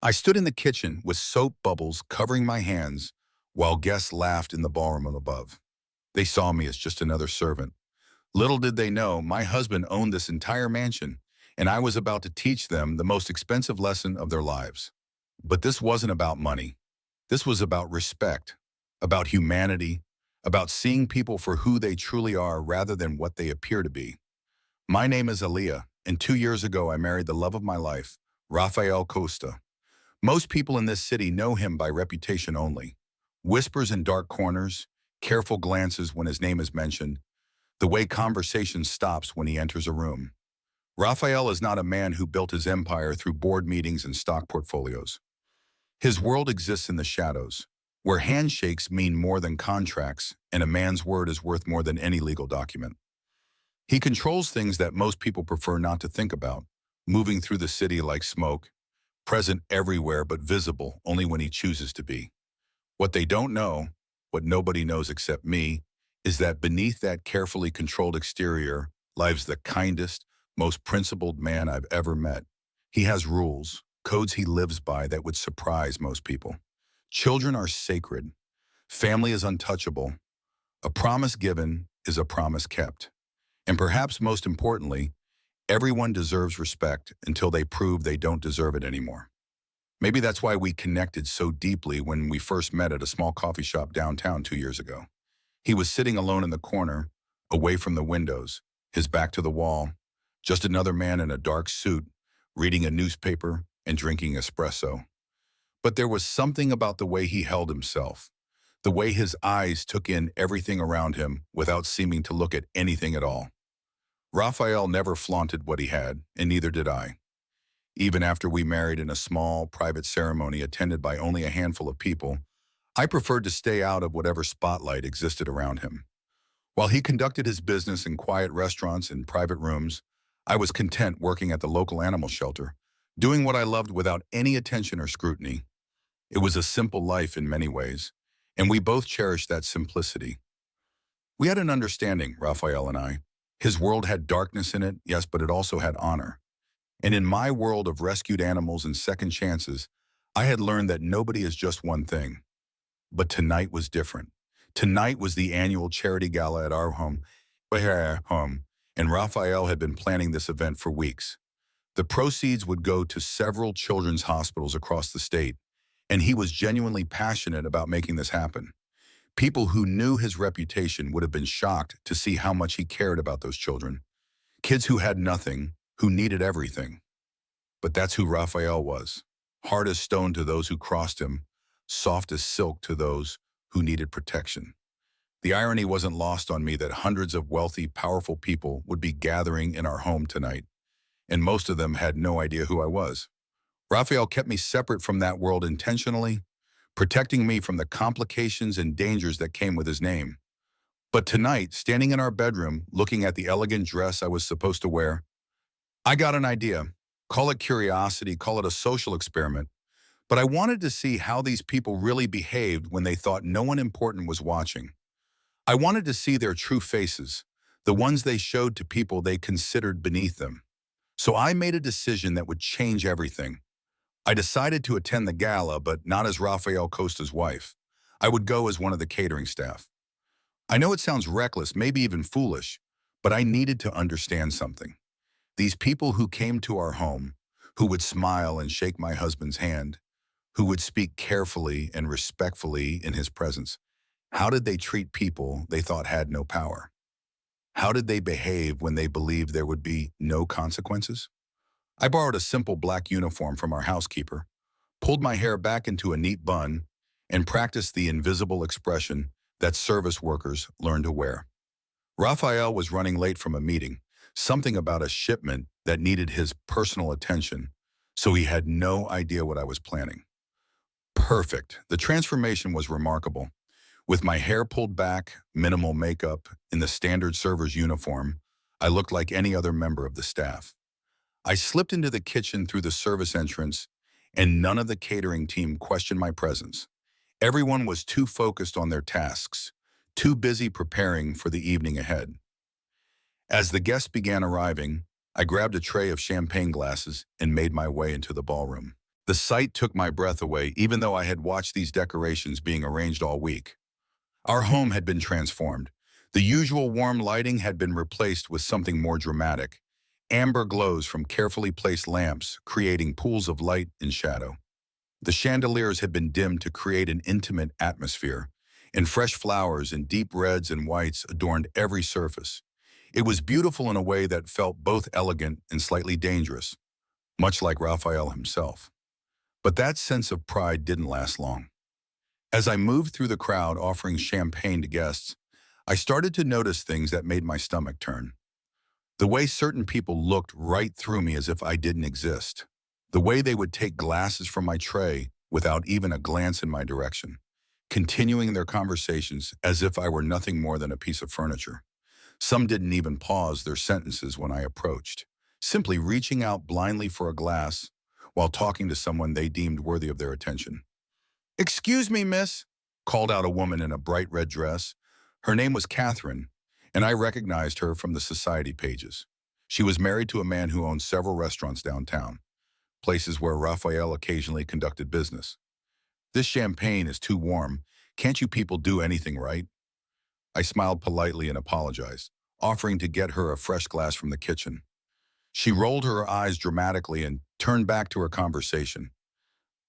I stood in the kitchen with soap bubbles covering my hands while guests laughed in the ballroom above. They saw me as just another servant. Little did they know my husband owned this entire mansion, and I was about to teach them the most expensive lesson of their lives. But this wasn't about money. This was about respect, about humanity, about seeing people for who they truly are rather than what they appear to be. My name is Aaliyah, and 2 years ago I married the love of my life, Rafael Costa. Most people in this city know him by reputation only. Whispers in dark corners, careful glances when his name is mentioned, the way conversation stops when he enters a room. Rafael is not a man who built his empire through board meetings and stock portfolios. His world exists in the shadows, where handshakes mean more than contracts and a man's word is worth more than any legal document. He controls things that most people prefer not to think about, moving through the city like smoke, present everywhere but visible only when he chooses to be. What they don't know, what nobody knows except me, is that beneath that carefully controlled exterior lies the kindest, most principled man I've ever met. He has rules, codes he lives by that would surprise most people. Children are sacred. Family is untouchable. A promise given is a promise kept. And perhaps most importantly, everyone deserves respect until they prove they don't deserve it anymore. Maybe that's why we connected so deeply when we first met at a small coffee shop downtown 2 years ago. He was sitting alone in the corner, away from the windows, his back to the wall, just another man in a dark suit, reading a newspaper and drinking espresso. But there was something about the way he held himself, the way his eyes took in everything around him without seeming to look at anything at all. Raphael never flaunted what he had, and neither did I. Even after we married in a small, private ceremony attended by only a handful of people, I preferred to stay out of whatever spotlight existed around him. While he conducted his business in quiet restaurants and private rooms, I was content working at the local animal shelter, doing what I loved without any attention or scrutiny. It was a simple life in many ways, and we both cherished that simplicity. We had an understanding, Raphael and I. His world had darkness in it, yes, but it also had honor. And in my world of rescued animals and second chances, I had learned that nobody is just one thing. But tonight was different. Tonight was the annual charity gala at our home, and Raphael had been planning this event for weeks. The proceeds would go to several children's hospitals across the state, and he was genuinely passionate about making this happen. People who knew his reputation would have been shocked to see how much he cared about those children. Kids who had nothing, who needed everything. But that's who Raphael was. Hard as stone to those who crossed him, soft as silk to those who needed protection. The irony wasn't lost on me that hundreds of wealthy, powerful people would be gathering in our home tonight, and most of them had no idea who I was. Raphael kept me separate from that world intentionally, protecting me from the complications and dangers that came with his name. But tonight, standing in our bedroom, looking at the elegant dress I was supposed to wear, I got an idea. Call it curiosity, call it a social experiment. But I wanted to see how these people really behaved when they thought no one important was watching. I wanted to see their true faces, the ones they showed to people they considered beneath them. So I made a decision that would change everything. I decided to attend the gala, but not as Rafael Costa's wife. I would go as one of the catering staff. I know it sounds reckless, maybe even foolish, but I needed to understand something. These people who came to our home, who would smile and shake my husband's hand, who would speak carefully and respectfully in his presence, how did they treat people they thought had no power? How did they behave when they believed there would be no consequences? I borrowed a simple black uniform from our housekeeper, pulled my hair back into a neat bun, and practiced the invisible expression that service workers learn to wear. Raphael was running late from a meeting, something about a shipment that needed his personal attention, so he had no idea what I was planning. Perfect. The transformation was remarkable. With my hair pulled back, minimal makeup, in the standard server's uniform, I looked like any other member of the staff. I slipped into the kitchen through the service entrance, and none of the catering team questioned my presence. Everyone was too focused on their tasks, too busy preparing for the evening ahead. As the guests began arriving, I grabbed a tray of champagne glasses and made my way into the ballroom. The sight took my breath away, even though I had watched these decorations being arranged all week. Our home had been transformed. The usual warm lighting had been replaced with something more dramatic. Amber glows from carefully placed lamps, creating pools of light and shadow. The chandeliers had been dimmed to create an intimate atmosphere, and fresh flowers in deep reds and whites adorned every surface. It was beautiful in a way that felt both elegant and slightly dangerous, much like Raphael himself. But that sense of pride didn't last long. As I moved through the crowd offering champagne to guests, I started to notice things that made my stomach turn. The way certain people looked right through me as if I didn't exist. The way they would take glasses from my tray without even a glance in my direction, continuing their conversations as if I were nothing more than a piece of furniture. Some didn't even pause their sentences when I approached, simply reaching out blindly for a glass while talking to someone they deemed worthy of their attention. "Excuse me, miss," called out a woman in a bright red dress. Her name was Catherine, and I recognized her from the society pages. She was married to a man who owned several restaurants downtown, places where Raphael occasionally conducted business. "This champagne is too warm. Can't you people do anything right?" I smiled politely and apologized, offering to get her a fresh glass from the kitchen. She rolled her eyes dramatically and turned back to her conversation,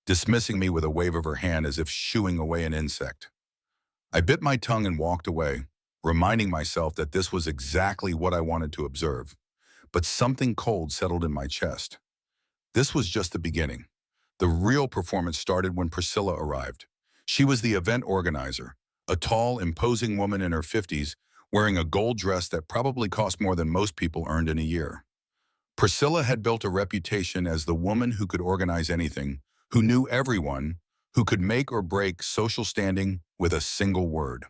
dismissing me with a wave of her hand as if shooing away an insect. I bit my tongue and walked away, reminding myself that this was exactly what I wanted to observe. But something cold settled in my chest. This was just the beginning. The real performance started when Priscilla arrived. She was the event organizer, a tall, imposing woman in her 50s, wearing a gold dress that probably cost more than most people earned in a year. Priscilla had built a reputation as the woman who could organize anything, who knew everyone, who could make or break social standing with a single word.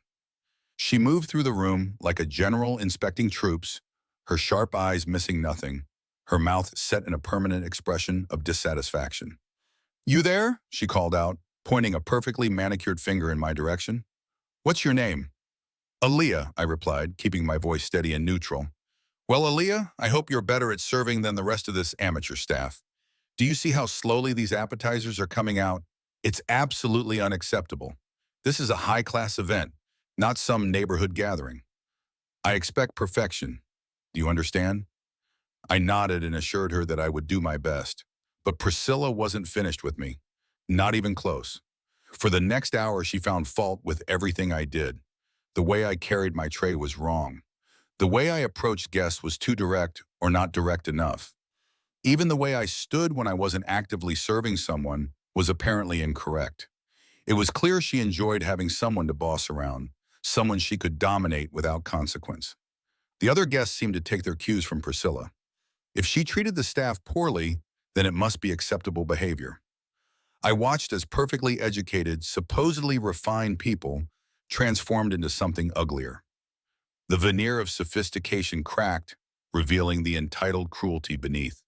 She moved through the room like a general inspecting troops, her sharp eyes missing nothing, her mouth set in a permanent expression of dissatisfaction. "You there?" she called out, pointing a perfectly manicured finger in my direction. "What's your name?" "Aaliyah," I replied, keeping my voice steady and neutral. "Well, Aaliyah, I hope you're better at serving than the rest of this amateur staff. Do you see how slowly these appetizers are coming out? It's absolutely unacceptable. This is a high-class event, not some neighborhood gathering. I expect perfection. Do you understand?" I nodded and assured her that I would do my best. But Priscilla wasn't finished with me. Not even close. For the next hour, she found fault with everything I did. The way I carried my tray was wrong. The way I approached guests was too direct or not direct enough. Even the way I stood when I wasn't actively serving someone was apparently incorrect. It was clear she enjoyed having someone to boss around, someone she could dominate without consequence. The other guests seemed to take their cues from Priscilla. If she treated the staff poorly, then it must be acceptable behavior. I watched as perfectly educated, supposedly refined people transformed into something uglier. The veneer of sophistication cracked, revealing the entitled cruelty beneath.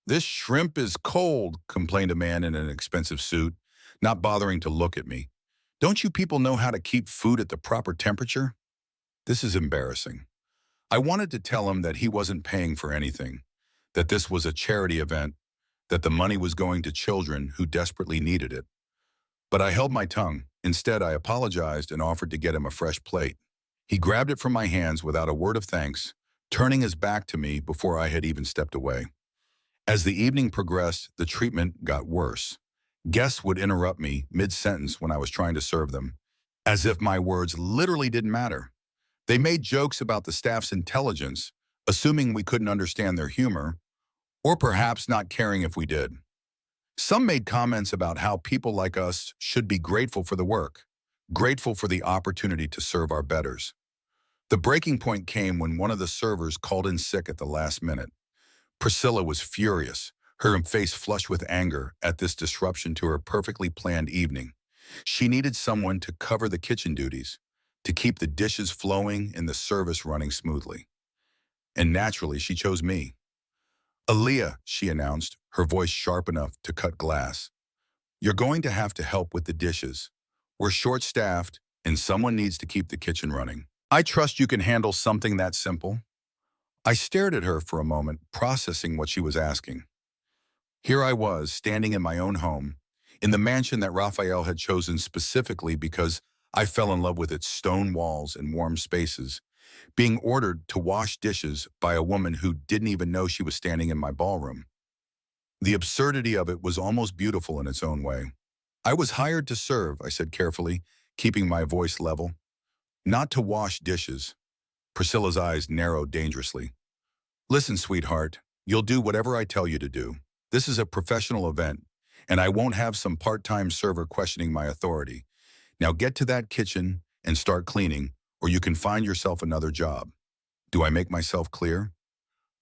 "This shrimp is cold," complained a man in an expensive suit, not bothering to look at me. "Don't you people know how to keep food at the proper temperature?" This is embarrassing. I wanted to tell him that he wasn't paying for anything, that this was a charity event, that the money was going to children who desperately needed it. But I held my tongue. Instead, I apologized and offered to get him a fresh plate. He grabbed it from my hands without a word of thanks, turning his back to me before I had even stepped away. As the evening progressed, the treatment got worse. Guests would interrupt me mid-sentence when I was trying to serve them, as if my words literally didn't matter. They made jokes about the staff's intelligence, assuming we couldn't understand their humor, or perhaps not caring if we did. Some made comments about how people like us should be grateful for the work, grateful for the opportunity to serve our betters. The breaking point came when one of the servers called in sick at the last minute. Priscilla was furious, her face flushed with anger at this disruption to her perfectly planned evening. She needed someone to cover the kitchen duties, to keep the dishes flowing and the service running smoothly. And naturally, she chose me. "Aaliyah," she announced, her voice sharp enough to cut glass. "You're going to have to help with the dishes. We're short-staffed, and someone needs to keep the kitchen running. I trust you can handle something that simple." I stared at her for a moment, processing what she was asking. Here I was, standing in my own home, in the mansion that Raphael had chosen specifically because I fell in love with its stone walls and warm spaces, being ordered to wash dishes by a woman who didn't even know she was standing in my ballroom. The absurdity of it was almost beautiful in its own way. I was hired to serve, I said carefully, keeping my voice level. Not to wash dishes. Priscilla's eyes narrowed dangerously. Listen, sweetheart, you'll do whatever I tell you to do. This is a professional event, and I won't have some part-time server questioning my authority. Now get to that kitchen and start cleaning, or you can find yourself another job. Do I make myself clear?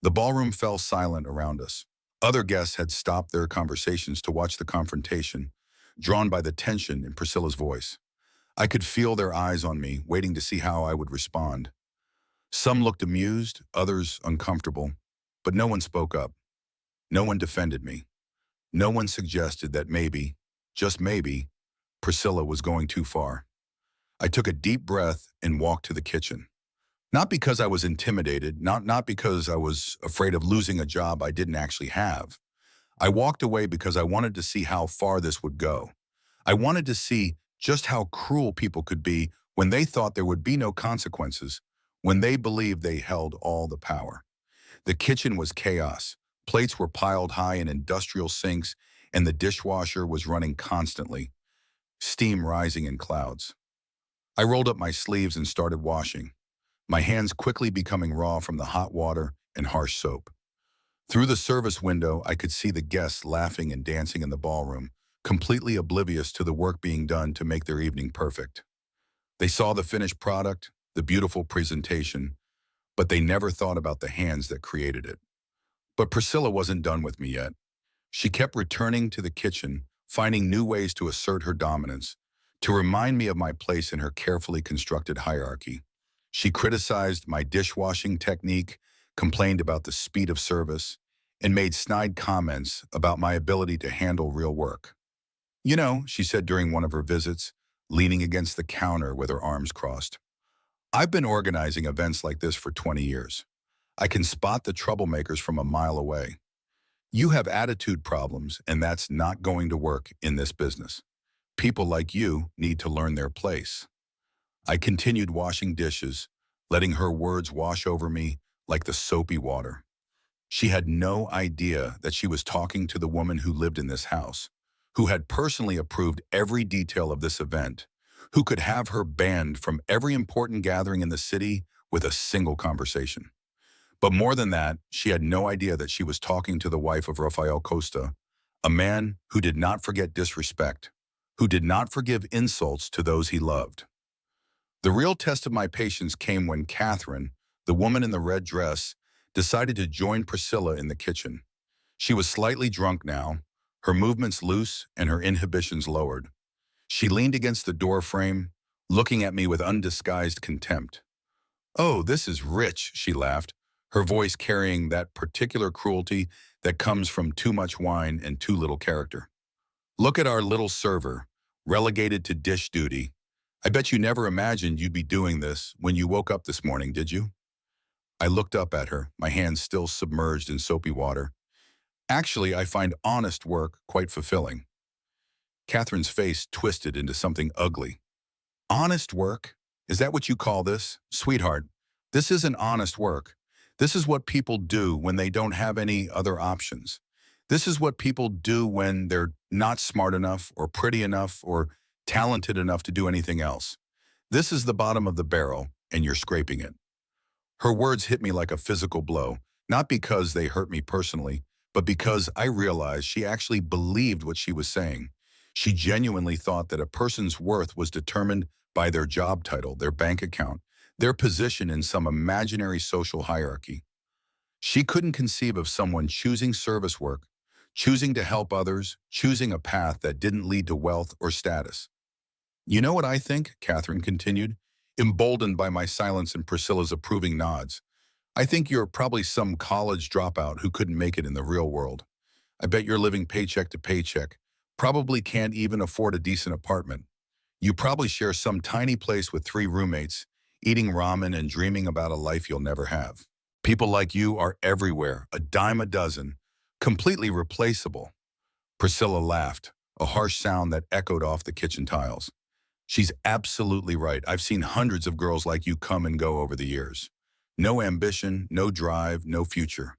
The ballroom fell silent around us. Other guests had stopped their conversations to watch the confrontation, drawn by the tension in Priscilla's voice. I could feel their eyes on me, waiting to see how I would respond. Some looked amused, others uncomfortable, but no one spoke up. No one defended me. No one suggested that maybe, just maybe, Priscilla was going too far. I took a deep breath and walked to the kitchen. Not because I was intimidated, not because I was afraid of losing a job I didn't actually have. I walked away because I wanted to see how far this would go. I wanted to see just how cruel people could be when they thought there would be no consequences, when they believed they held all the power. The kitchen was chaos. Plates were piled high in industrial sinks, and the dishwasher was running constantly, steam rising in clouds. I rolled up my sleeves and started washing, my hands quickly becoming raw from the hot water and harsh soap. Through the service window, I could see the guests laughing and dancing in the ballroom, completely oblivious to the work being done to make their evening perfect. They saw the finished product, the beautiful presentation, but they never thought about the hands that created it. But Priscilla wasn't done with me yet. She kept returning to the kitchen, finding new ways to assert her dominance, to remind me of my place in her carefully constructed hierarchy. She criticized my dishwashing technique, complained about the speed of service, and made snide comments about my ability to handle real work. You know, she said during one of her visits, leaning against the counter with her arms crossed. I've been organizing events like this for 20 years. I can spot the troublemakers from a mile away. You have attitude problems, and that's not going to work in this business. People like you need to learn their place. I continued washing dishes, letting her words wash over me like the soapy water. She had no idea that she was talking to the woman who lived in this house, who had personally approved every detail of this event, who could have her banned from every important gathering in the city with a single conversation. But more than that, she had no idea that she was talking to the wife of Rafael Costa, a man who did not forget disrespect, who did not forgive insults to those he loved. The real test of my patience came when Catherine, the woman in the red dress, decided to join Priscilla in the kitchen. She was slightly drunk now, her movements loose and her inhibitions lowered. She leaned against the door frame, looking at me with undisguised contempt. "Oh, this is rich," she laughed, her voice carrying that particular cruelty that comes from too much wine and too little character. "Look at our little server, relegated to dish duty. I bet you never imagined you'd be doing this when you woke up this morning, did you?" I looked up at her, my hands still submerged in soapy water. "Actually, I find honest work quite fulfilling." Catherine's face twisted into something ugly. "Honest work? Is that what you call this? Sweetheart, this isn't honest work. This is what people do when they don't have any other options. This is what people do when they're not smart enough or pretty enough or talented enough to do anything else. This is the bottom of the barrel, and you're scraping it." Her words hit me like a physical blow, not because they hurt me personally, but because I realized she actually believed what she was saying. She genuinely thought that a person's worth was determined by their job title, their bank account, their position in some imaginary social hierarchy. She couldn't conceive of someone choosing service work, choosing to help others, choosing a path that didn't lead to wealth or status. "You know what I think?" Catherine continued, emboldened by my silence and Priscilla's approving nods. "I think you're probably some college dropout who couldn't make it in the real world. I bet you're living paycheck to paycheck, probably can't even afford a decent apartment. You probably share some tiny place with 3 roommates, eating ramen and dreaming about a life you'll never have. People like you are everywhere, a dime a dozen, Completely replaceable. Priscilla laughed, a harsh sound that echoed off the kitchen tiles. She's absolutely right. I've seen hundreds of girls like you come and go over the years. No ambition, no drive, no future.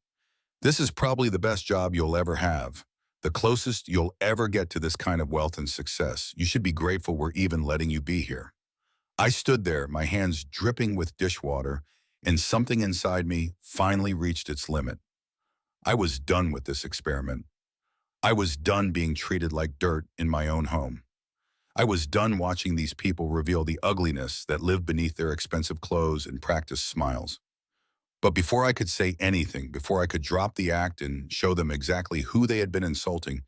This is probably the best job you'll ever have. The closest you'll ever get to this kind of wealth and success. You should be grateful we're even letting you be here. I stood there, my hands dripping with dishwater, and something inside me finally reached its limit. I was done with this experiment. I was done being treated like dirt in my own home. I was done watching these people reveal the ugliness that lived beneath their expensive clothes and practiced smiles. But before I could say anything, before I could drop the act and show them exactly who they had been insulting,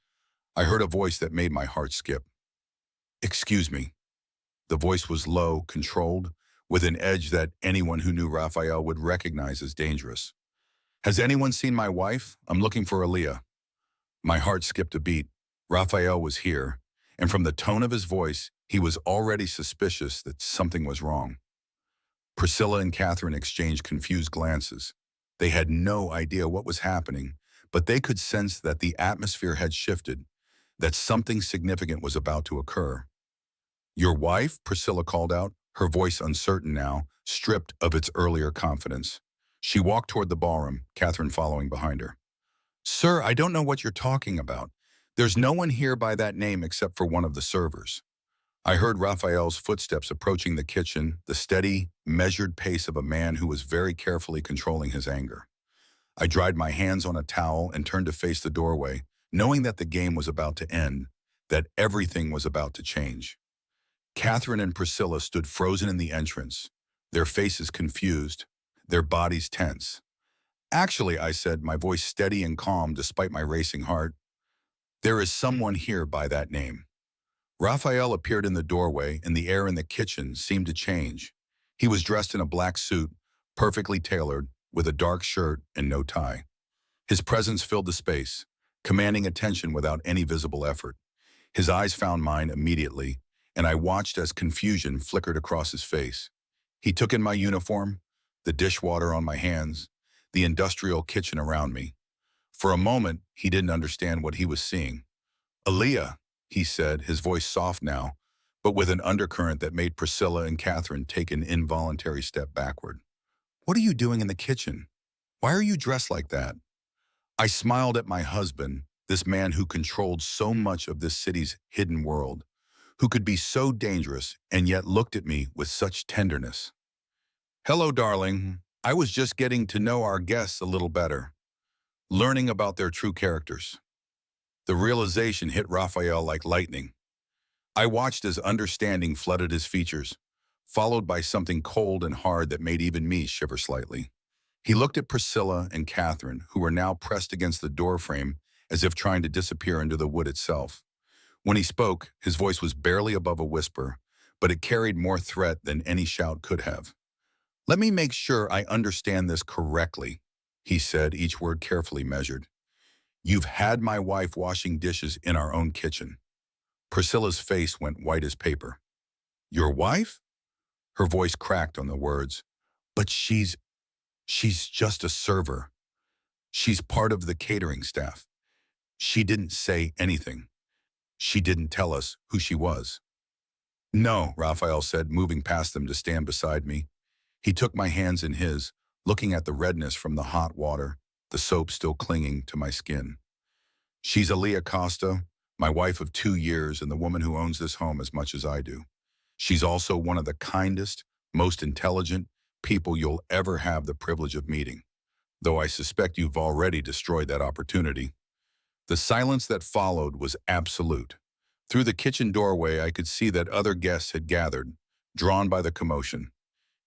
I heard a voice that made my heart skip. "Excuse me." The voice was low, controlled, with an edge that anyone who knew Raphael would recognize as dangerous. "Has anyone seen my wife? I'm looking for Aaliyah." My heart skipped a beat. Raphael was here, and from the tone of his voice, he was already suspicious that something was wrong. Priscilla and Catherine exchanged confused glances. They had no idea what was happening, but they could sense that the atmosphere had shifted, that something significant was about to occur. "Your wife?" Priscilla called out, her voice uncertain now, stripped of its earlier confidence. She walked toward the ballroom, Catherine following behind her. "Sir, I don't know what you're talking about. There's no one here by that name except for one of the servers." I heard Raphael's footsteps approaching the kitchen, the steady, measured pace of a man who was very carefully controlling his anger. I dried my hands on a towel and turned to face the doorway, knowing that the game was about to end, that everything was about to change. Catherine and Priscilla stood frozen in the entrance, their faces confused, their bodies tense. "Actually," I said, my voice steady and calm despite my racing heart, "there is someone here by that name." Raphael appeared in the doorway, and the air in the kitchen seemed to change. He was dressed in a black suit, perfectly tailored, with a dark shirt and no tie. His presence filled the space, commanding attention without any visible effort. His eyes found mine immediately, and I watched as confusion flickered across his face. He took in my uniform, the dishwater on my hands, the industrial kitchen around me. For a moment, he didn't understand what he was seeing. "Aaliyah," he said, his voice soft now, but with an undercurrent that made Priscilla and Catherine take an involuntary step backward. "What are you doing in the kitchen? Why are you dressed like that?" I smiled at my husband, this man who controlled so much of this city's hidden world, who could be so dangerous and yet looked at me with such tenderness. "Hello, darling. I was just getting to know our guests a little better, learning about their true characters." The realization hit Raphael like lightning. I watched as understanding flooded his features, followed by something cold and hard that made even me shiver slightly. He looked at Priscilla and Catherine, who were now pressed against the doorframe as if trying to disappear into the wood itself. When he spoke, his voice was barely above a whisper, but it carried more threat than any shout could have. "Let me make sure I understand this correctly," he said, each word carefully measured. "You've had my wife washing dishes in our own kitchen." Priscilla's face went white as paper. "Your wife?" Her voice cracked on the words. "But she's just a server. She's part of the catering staff. She didn't say anything. She didn't tell us who she was." "No," Raphael said, moving past them to stand beside me. He took my hands in his, looking at the redness from the hot water, the soap still clinging to my skin. "She's Aaliyah Costa, my wife of 2 years and the woman who owns this home as much as I do. She's also one of the kindest, most intelligent people you'll ever have the privilege of meeting, though I suspect you've already destroyed that opportunity." The silence that followed was absolute. Through the kitchen doorway, I could see that other guests had gathered, drawn by the commotion.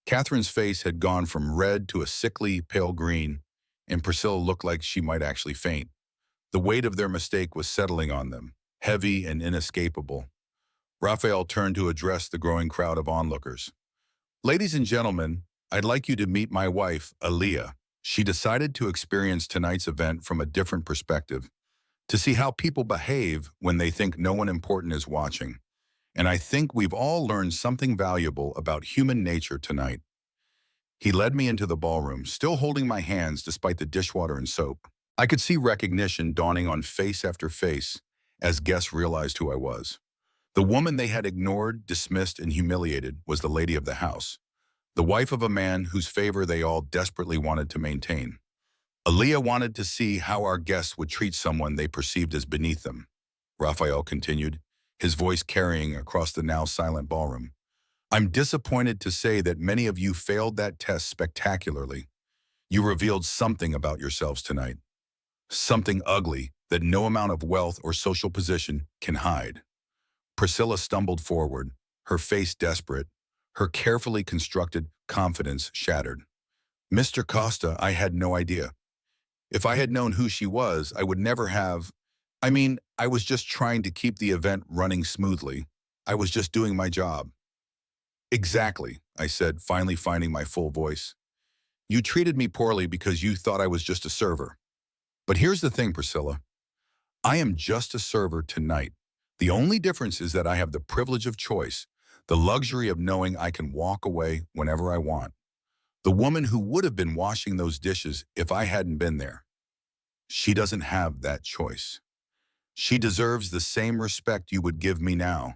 Catherine's face had gone from red to a sickly, pale green, and Priscilla looked like she might actually faint. The weight of their mistake was settling on them, heavy and inescapable. Raphael turned to address the growing crowd of onlookers. "Ladies and gentlemen, I'd like you to meet my wife, Aaliyah." She decided to experience tonight's event from a different perspective, to see how people behave when they think no one important is watching. And I think we've all learned something valuable about human nature tonight. He led me into the ballroom, still holding my hands despite the dishwater and soap. I could see recognition dawning on face after face as guests realized who I was. The woman they had ignored, dismissed, and humiliated was the lady of the house, the wife of a man whose favor they all desperately wanted to maintain. Aaliyah wanted to see how our guests would treat someone they perceived as beneath them. Raphael continued, his voice carrying across the now silent ballroom. I'm disappointed to say that many of you failed that test spectacularly. You revealed something about yourselves tonight. Something ugly that no amount of wealth or social position can hide. Priscilla stumbled forward, her face desperate, her carefully constructed confidence shattered. Mr. Costa, I had no idea. If I had known who she was, I would never have. I was just trying to keep the event running smoothly. I was just doing my job. Exactly, I said, finally finding my full voice. You treated me poorly because you thought I was just a server. But here's the thing, Priscilla. I am just a server tonight. The only difference is that I have the privilege of choice, the luxury of knowing I can walk away whenever I want. The woman who would have been washing those dishes if I hadn't been there. She doesn't have that choice. She deserves the same respect you would give me now,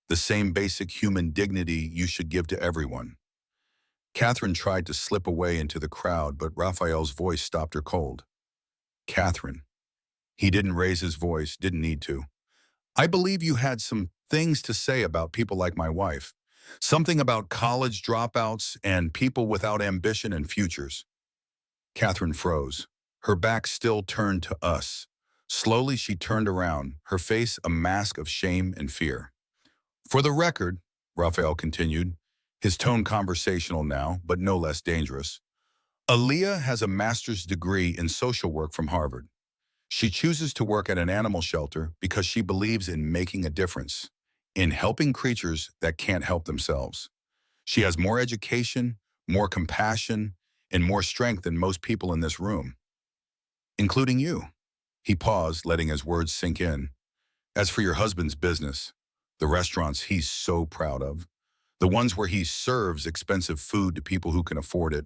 the same basic human dignity you should give to everyone. Catherine tried to slip away into the crowd, but Raphael's voice stopped her cold. Catherine. He didn't raise his voice, didn't need to. I believe you had some things to say about people like my wife. Something about college dropouts and people without ambition and futures. Catherine froze, her back still turned to us. Slowly she turned around, her face a mask of shame and fear. For the record, Raphael continued, his tone conversational now, but no less dangerous. Aaliyah has a master's degree in social work from Harvard. She chooses to work at an animal shelter because she believes in making a difference, in helping creatures that can't help themselves. She has more education, more compassion, and more strength than most people in this room, including you. He paused, letting his words sink in. As for your husband's business, the restaurants he's so proud of, the ones where he serves expensive food to people who can afford it,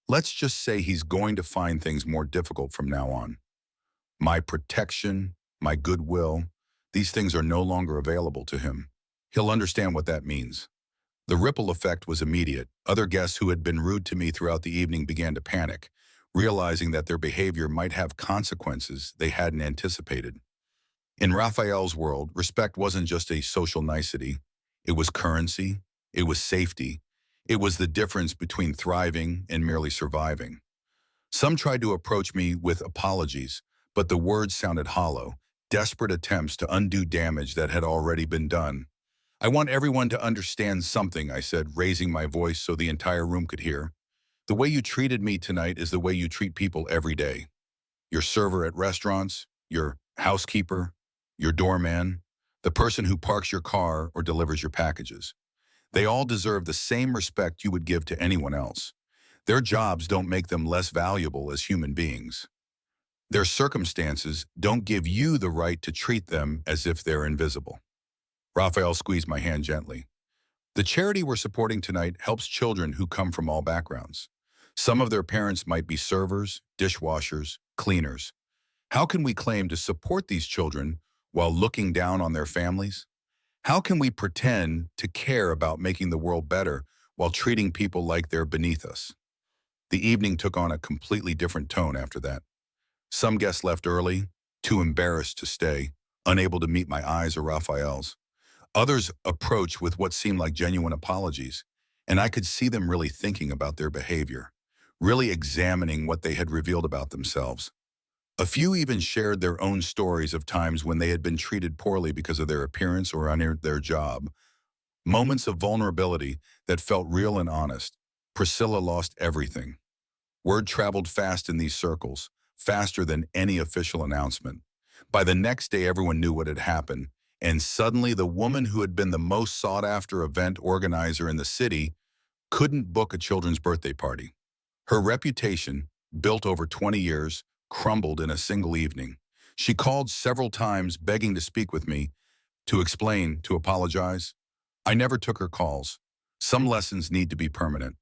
let's just say he's going to find things more difficult from now on. My protection, my goodwill, these things are no longer available to him. He'll understand what that means. The ripple effect was immediate. Other guests who had been rude to me throughout the evening began to panic, realizing that their behavior might have consequences they hadn't anticipated. In Raphael's world, respect wasn't just a social nicety. It was currency, it was safety, it was the difference between thriving and merely surviving. Some tried to approach me with apologies, but the words sounded hollow, desperate attempts to undo damage that had already been done. I want everyone to understand something, I said, raising my voice so the entire room could hear. The way you treated me tonight is the way you treat people every day. Your server at restaurants, your housekeeper, your doorman, the person who parks your car or delivers your packages. They all deserve the same respect you would give to anyone else. Their jobs don't make them less valuable as human beings. Their circumstances don't give you the right to treat them as if they're invisible. Raphael squeezed my hand gently. The charity we're supporting tonight helps children who come from all backgrounds. Some of their parents might be servers, dishwashers, cleaners. How can we claim to support these children while looking down on their families? How can we pretend to care about making the world better while treating people like they're beneath us? The evening took on a completely different tone after that. Some guests left early, too embarrassed to stay, unable to meet my eyes or Raphael's. Others approached with what seemed like genuine apologies, and I could see them really thinking about their behavior, really examining what they had revealed about themselves. A few even shared their own stories of times when they had been treated poorly because of their appearance or on their job. Moments of vulnerability that felt real and honest. Priscilla lost everything. Word traveled fast in these circles, faster than any official announcement. By the next day, everyone knew what had happened, and suddenly the woman who had been the most sought-after event organizer in the city couldn't book a children's birthday party. Her reputation, built over 20 years, crumbled in a single evening. She called several times begging to speak with me, to explain, to apologize. I never took her calls. Some lessons need to be permanent.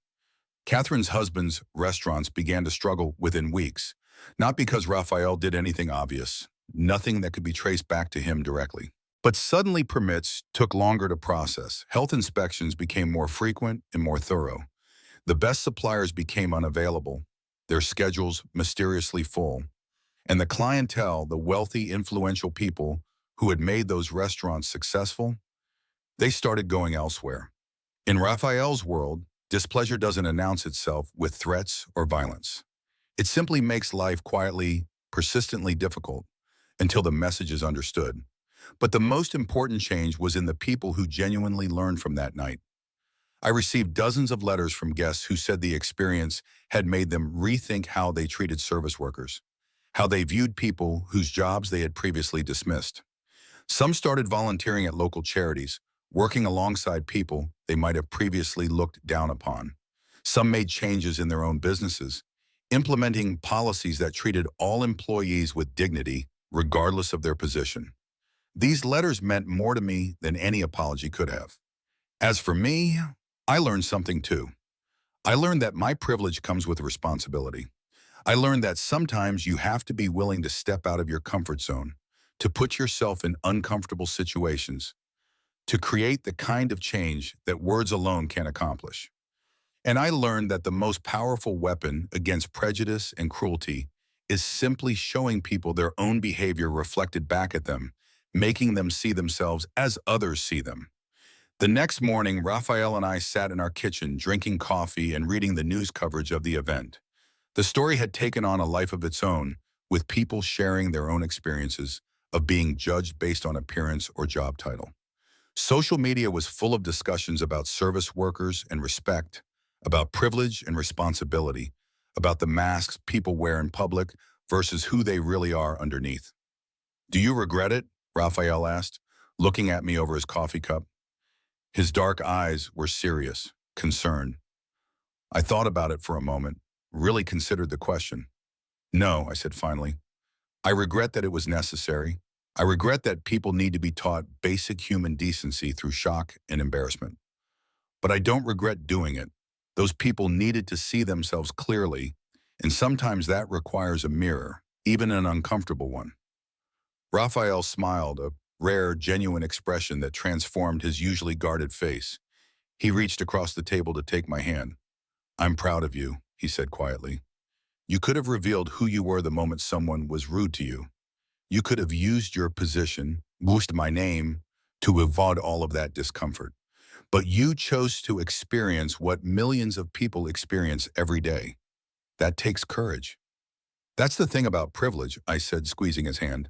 Catherine's husband's restaurants began to struggle within weeks. Not because Raphael did anything obvious, nothing that could be traced back to him directly. But suddenly permits took longer to process. Health inspections became more frequent and more thorough. The best suppliers became unavailable, their schedules mysteriously full, and the clientele, the wealthy, influential people who had made those restaurants successful, they started going elsewhere. In Raphael's world, displeasure doesn't announce itself with threats or violence. It simply makes life quietly, persistently difficult until the message is understood. But the most important change was in the people who genuinely learned from that night. I received dozens of letters from guests who said the experience had made them rethink how they treated service workers, how they viewed people whose jobs they had previously dismissed. Some started volunteering at local charities, working alongside people they might have previously looked down upon. Some made changes in their own businesses, implementing policies that treated all employees with dignity, regardless of their position. These letters meant more to me than any apology could have. As for me, I learned something too. I learned that my privilege comes with responsibility. I learned that sometimes you have to be willing to step out of your comfort zone, to put yourself in uncomfortable situations, to create the kind of change that words alone can't accomplish. And I learned that the most powerful weapon against prejudice and cruelty is simply showing people their own behavior reflected back at them, making them see themselves as others see them. The next morning, Raphael and I sat in our kitchen drinking coffee and reading the news coverage of the event. The story had taken on a life of its own, with people sharing their own experiences of being judged based on appearance or job title. Social media was full of discussions about service workers and respect, about privilege and responsibility, about the masks people wear in public versus who they really are underneath. "Do you regret it?" Raphael asked, looking at me over his coffee cup. His dark eyes were serious, concerned. I thought about it for a moment, really considered the question. "No," I said finally. "I regret that it was necessary. I regret that people need to be taught basic human decency through shock and embarrassment. But I don't regret doing it. Those people needed to see themselves clearly, and sometimes that requires a mirror, even an uncomfortable one." Raphael smiled, a rare, genuine expression that transformed his usually guarded face. He reached across the table to take my hand. "I'm proud of you," he said quietly. "You could have revealed who you were the moment someone was rude to you. You could have used your position, boosted my name, to avoid all of that discomfort. But you chose to experience what millions of people experience every day. That takes courage." "That's the thing about privilege," I said, squeezing his hand.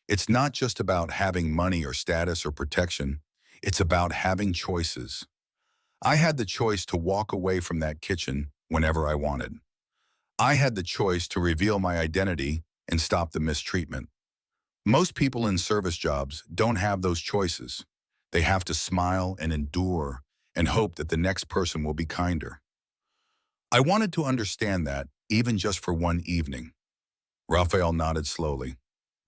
"It's not just about having money or status or protection. It's about having choices. I had the choice to walk away from that kitchen whenever I wanted. I had the choice to reveal my identity and stop the mistreatment. Most people in service jobs don't have those choices. They have to smile and endure and hope that the next person will be kinder. I wanted to understand that, even just for one evening." Raphael nodded slowly.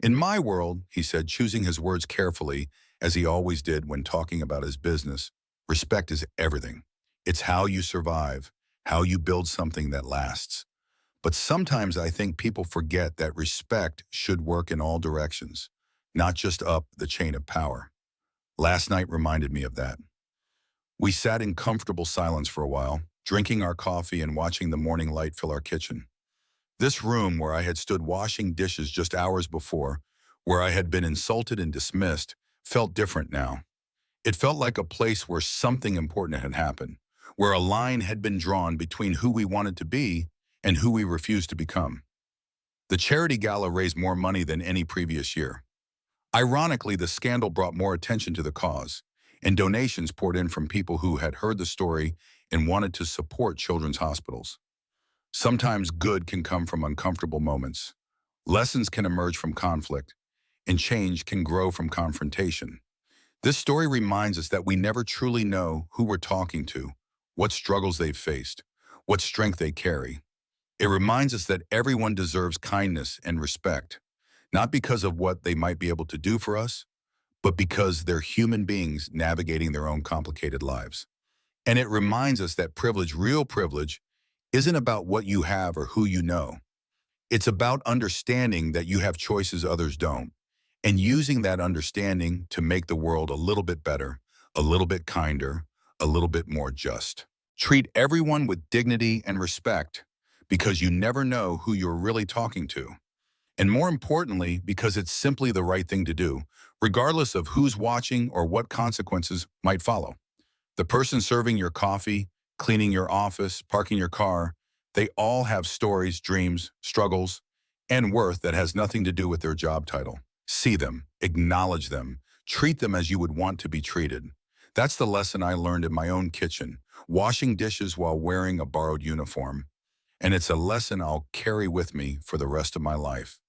"In my world," he said, choosing his words carefully, as he always did when talking about his business, "respect is everything. It's how you survive, how you build something that lasts. But sometimes I think people forget that respect should work in all directions, not just up the chain of power." Last night reminded me of that. We sat in comfortable silence for a while, drinking our coffee and watching the morning light fill our kitchen. This room where I had stood washing dishes just hours before, where I had been insulted and dismissed, felt different now. It felt like a place where something important had happened, where a line had been drawn between who we wanted to be and who we refused to become. The charity gala raised more money than any previous year. Ironically, the scandal brought more attention to the cause, and donations poured in from people who had heard the story and wanted to support children's hospitals. Sometimes good can come from uncomfortable moments. Lessons can emerge from conflict, and change can grow from confrontation. This story reminds us that we never truly know who we're talking to, what struggles they've faced, what strength they carry. It reminds us that everyone deserves kindness and respect, not because of what they might be able to do for us, but because they're human beings navigating their own complicated lives. And it reminds us that privilege, real privilege, isn't about what you have or who you know. It's about understanding that you have choices others don't, and using that understanding to make the world a little bit better, a little bit kinder, a little bit more just. Treat everyone with dignity and respect because you never know who you're really talking to. And more importantly, because it's simply the right thing to do, regardless of who's watching or what consequences might follow. The person serving your coffee, cleaning your office, parking your car, they all have stories, dreams, struggles, and worth that has nothing to do with their job title. See them, acknowledge them, treat them as you would want to be treated. That's the lesson I learned in my own kitchen, washing dishes while wearing a borrowed uniform. And it's a lesson I'll carry with me for the rest of my life.